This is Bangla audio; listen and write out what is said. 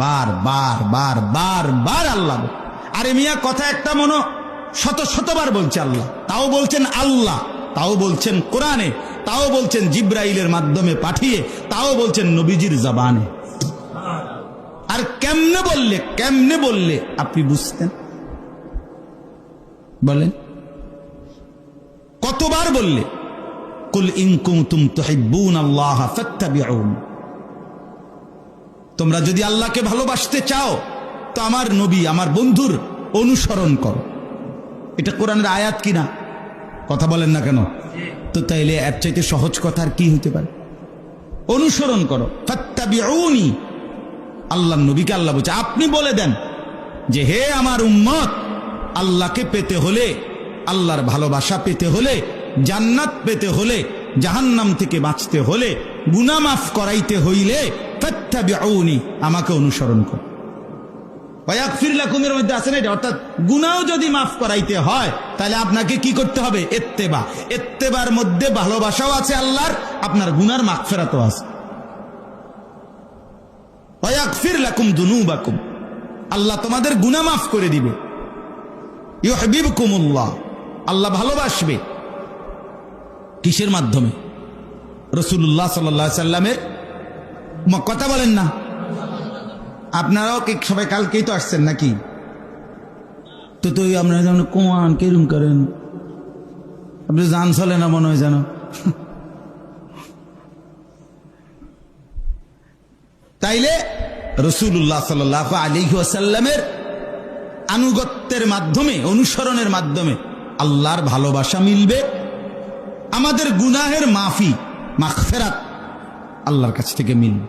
বার বার বার বার বার আল্লাহ। আরে মিয়া কথা একটা মনো শত শতবার বলছে আল্লাহ, তাও বলছেন আল্লাহ, তাও বলছেন কোরআনে, তাও বলছেন জিব্রাইলের মাধ্যমে পাঠিয়ে, তাও বলছেন নবীজির জবানে। আর কেমনে বললে আপনি বুঝতেন? বলেন কতবার বললে? কুল ইন কুনতুম তুহিব্বুনাল্লাহ ফাত্তাবিউন, তোমরা যদি আল্লাহকে ভালোবাসতে চাও তো আমার নবী, আমার বন্ধুর অনুসরণ করো। এটা কোরআনের আয়াত কিনা? কথা বলেন না কেন? তো তাইলে এর চাইতে সহজ কথা আর কি হতে পারে? অনুসরণ করো, ফাত্তাবিউনি। আল্লাহর নবীকে আল্লাহ বলছে, আপনি বলে দেন যে হে আমার উম্মত, আল্লাহকে পেতে হলে, আল্লাহর ভালোবাসা পেতে হলে, জান্নাত পেতে হলে, জাহান্নাম থেকে বাঁচতে হলে, গুনাহ মাফ করাইতে হইলে ফাত্তাবিউনি, আমাকে অনুসরণ করো। ওয়াগফির লাকুমের মধ্যে আছে না এটা, অর্থাৎ গুনাহ যদি মাফ করাইতে হয় তাহলে আপনাকে কি করতে হবে? ইত্তেবা। ইত্তেবার মধ্যে ভালোবাসাও আছে আল্লাহর, আপনার গুনার মাগফিরাতও আছে। ওয়াগফির লাকুম যুনুবাকুম, আল্লাহ তোমাদের গুনাহ মাফ করে দিবে। ইউহিব্বুকুমুল্লাহ, আল্লাহ ভালোবাসবে। কিসের মাধ্যমে? রাসূলুল্লাহ সাল্লাল্লাহু আলাইহি সাল্লামের কথা বলেন না। আপনারাও কি সবাই কালকেই তো আসছেন নাকি? তো তো আপনারা যেমন কোয়ান কেরুম করেন, আপনি জান চলে না মনে হয় যেন। তাইলে রাসূলুল্লাহ সাল্লাল্লাহু আলাইহি ওয়াসাল্লামের আনুগত্যের মাধ্যমে, অনুসরণের মাধ্যমে আল্লাহর ভালোবাসা মিলবে, আমাদের গুনাহের মাফি, মাগফিরাত আল্লাহর কাছ থেকে মিলবে।